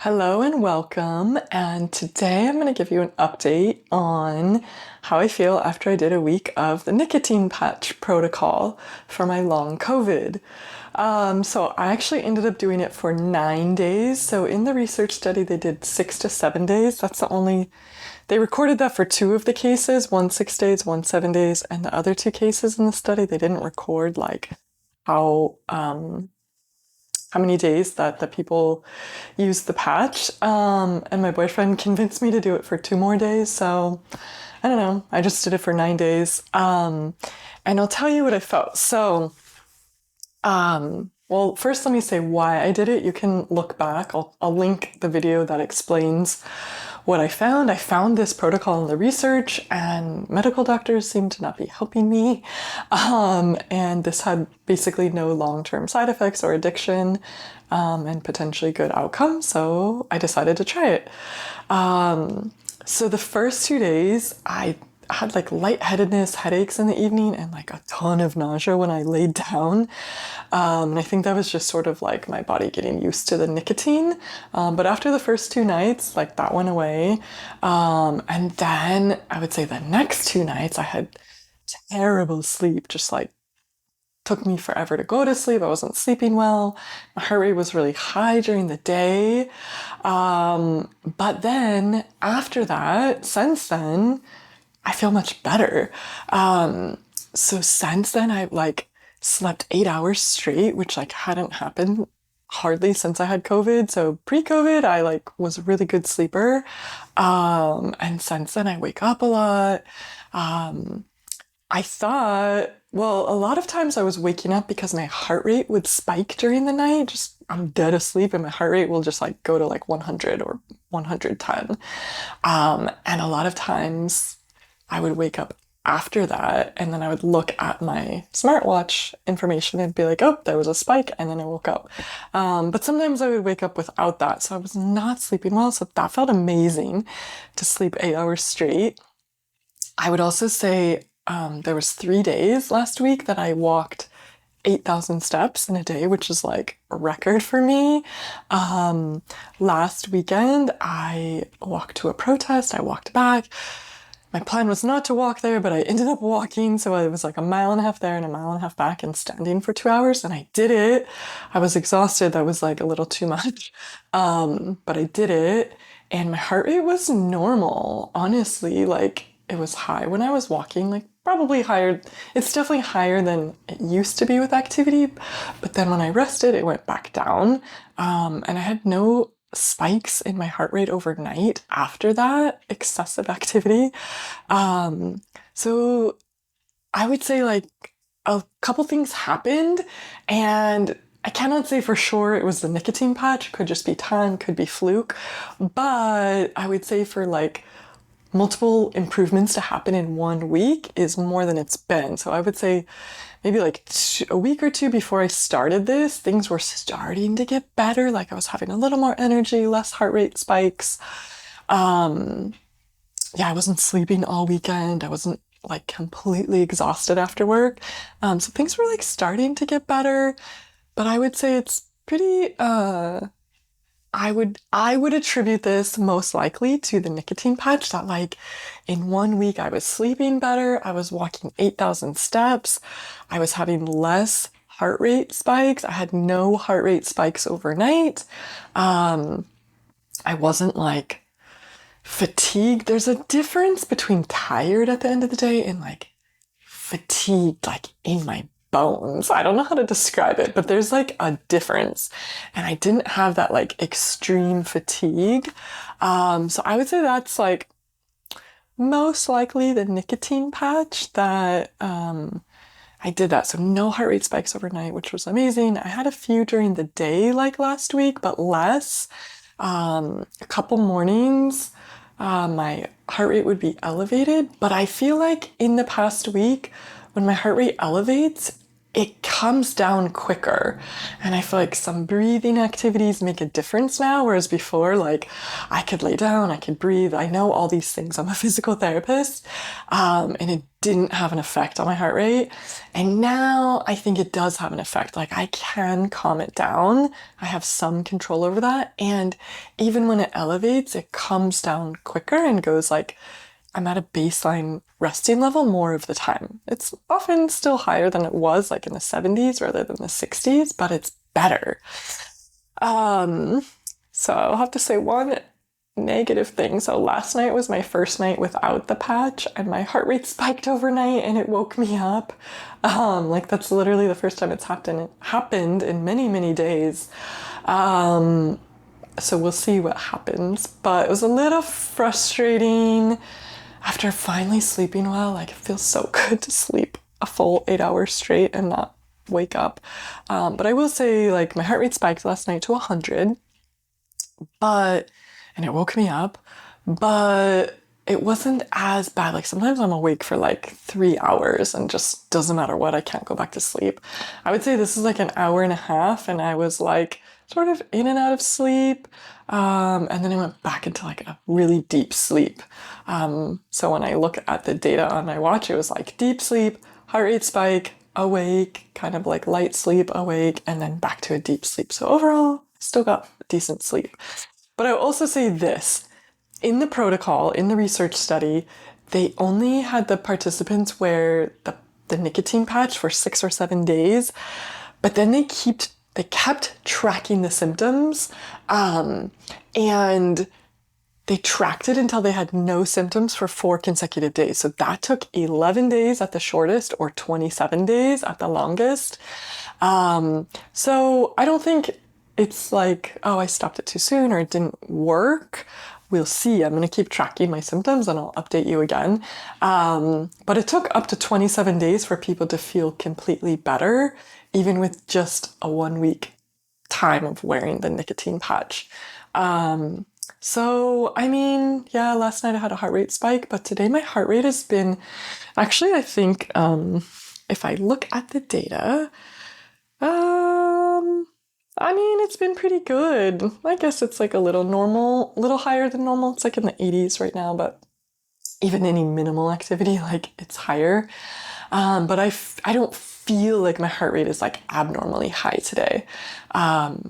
Hello and welcome. And today I'm going to give you an update on how I feel after I did a week of the nicotine patch protocol for my long COVID. So I actually ended up doing it for 9 days. So in the research study, they did 6 to 7 days. They recorded that for two of the cases, one 6 days, one 7 days, and the other two cases in the study, they didn't record like how, um, how many days that the people used the patch. And my boyfriend convinced me to do it for 2 more days. So I don't know. I just did it for 9 days. And I'll tell you what I felt. Well, first let me say why I did it. You can look back. I'll link the video that explains what I found. I found this protocol in the research, and medical doctors seem to not be helping me. And this had basically no long-term side effects or addiction, and potentially good outcome. So I decided to try it. So the first 2 days, I had like lightheadedness, headaches in the evening, and like a ton of nausea when I laid down. And I think that was just sort of like my body getting used to the nicotine. But after the first 2 nights, like that went away. And then I would say the next 2 nights, I had terrible sleep, just like took me forever to go to sleep. I wasn't sleeping well. My heart rate was really high during the day. But then after that, since then, I feel much better. So since then, I've like slept 8 hours straight, which like hadn't happened hardly since I had COVID. So pre-COVID, I like was a really good sleeper. And since then, I wake up a lot. I thought, well, a lot of times I was waking up because my heart rate would spike during the night. Just I'm dead asleep and my heart rate will just like go to like 100 or 110. And a lot of times I would wake up after that and then I would look at my smartwatch information and be like, oh, there was a spike, and then I woke up. But sometimes I would wake up without that. So I was not sleeping well. So that felt amazing to sleep 8 hours straight. I would also say there was 3 days last week that I walked 8,000 steps in a day, which is like a record for me. Last weekend, I walked to a protest. I walked back. My plan was not to walk there, but I ended up walking. So it was like a mile and a half there and a mile and a half back and standing for 2 hours. And I did it. I was exhausted. That was like a little too much. But I did it. And my heart rate was normal. Honestly, like it was high when I was walking, like probably higher. It's definitely higher than it used to be with activity. But then when I rested, it went back down. And I had no spikes in my heart rate overnight after that excessive activity. So I would say like a couple things happened, and I cannot say for sure it was the nicotine patch. Could just be time, could be fluke. But I would say for like multiple improvements to happen in 1 week is more than it's been. So I would say maybe like a week or two before I started this, things were starting to get better. Like I was having a little more energy, less heart rate spikes. Yeah, I wasn't sleeping all weekend. I wasn't like completely exhausted after work. So things were like starting to get better, but I would say it's pretty, I would attribute this most likely to the nicotine patch, that like in 1 week I was sleeping better, I was walking 8,000 steps, I was having less heart rate spikes, I had no heart rate spikes overnight. I wasn't like fatigued. There's a difference between tired at the end of the day and like fatigued, like in my bones. I don't know how to describe it, but there's like a difference. And I didn't have that like extreme fatigue. So I would say that's like most likely the nicotine patch that I did that. So no heart rate spikes overnight, which was amazing. I had a few during the day like last week, but less. A couple mornings, my heart rate would be elevated, but I feel like in the past week, when my heart rate elevates, it comes down quicker. And I feel like some breathing activities make a difference now, whereas before, like I could lay down, I could breathe. I know all these things. I'm a physical therapist, and it didn't have an effect on my heart rate. And now I think it does have an effect. Like I can calm it down. I have some control over that. And even when it elevates, it comes down quicker and goes like, I'm at a baseline resting level more of the time. It's often still higher than it was like in the 70s rather than the 60s, but it's better. Um, so I'll have to say one negative thing. So last night was my first night without the patch and my heart rate spiked overnight and it woke me up. Like that's literally the first time it's happened in many, many days. So we'll see what happens, but it was a little frustrating after finally sleeping well. Like it feels so good to sleep a full 8 hours straight and not wake up. But I will say, like, my heart rate spiked last night to 100, and it woke me up, but it wasn't as bad. Like sometimes I'm awake for like 3 hours and just doesn't matter what, I can't go back to sleep. I would say this is like an hour and a half, and I was like sort of in and out of sleep. And then I went back into like a really deep sleep. So when I look at the data on my watch, it was like deep sleep, heart rate spike, awake, kind of like light sleep, awake, and then back to a deep sleep. So overall, still got decent sleep. But I will also say this, in the protocol, in the research study, they only had the participants wear the nicotine patch for 6 or 7 days, but then they kept tracking the symptoms, and they tracked it until they had no symptoms for 4 consecutive days. So that took 11 days at the shortest or 27 days at the longest. So I don't think it's like, oh, I stopped it too soon or it didn't work. We'll see. I'm going to keep tracking my symptoms and I'll update you again. But it took up to 27 days for people to feel completely better, even with just a 1 week time of wearing the nicotine patch. So, I mean, yeah, last night I had a heart rate spike, but today my heart rate has been, actually, I think, if I look at the data, I mean, it's been pretty good. I guess it's like a little higher than normal. It's like in the 80s right now, but even any minimal activity, like it's higher. But I don't feel like my heart rate is like abnormally high today.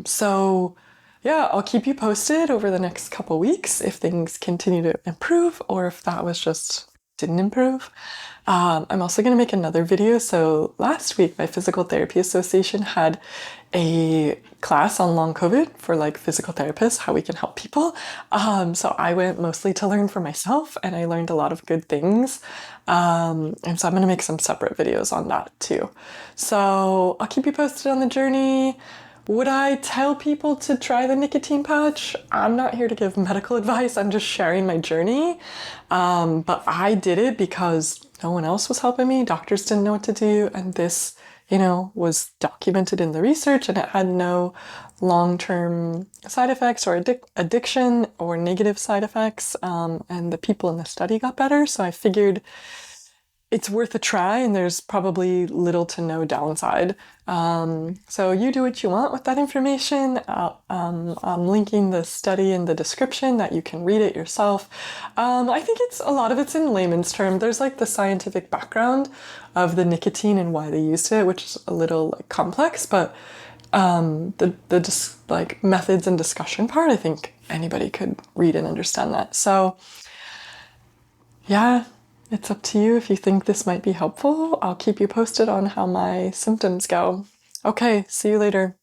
So yeah, I'll keep you posted over the next couple weeks if things continue to improve or if that was just didn't improve. I'm also going to make another video. So last week, my physical therapy association had a class on long COVID for like physical therapists, how we can help people. So I went mostly to learn for myself and I learned a lot of good things. And so I'm going to make some separate videos on that too. So I'll keep you posted on the journey. Would I tell people to try the nicotine patch? I'm not here to give medical advice. I'm just sharing my journey. But I did it because no one else was helping me. Doctors didn't know what to do. And this, was documented in the research and it had no long-term side effects or addiction or negative side effects. And the people in the study got better. So I figured it's worth a try and there's probably little to no downside. So you do what you want with that information. I'm linking the study in the description that you can read it yourself. I think a lot of it's in layman's term. There's like the scientific background of the nicotine and why they used it, which is a little like complex, but the methods and discussion part, I think anybody could read and understand that. So yeah, it's up to you if you think this might be helpful. I'll keep you posted on how my symptoms go. Okay, see you later.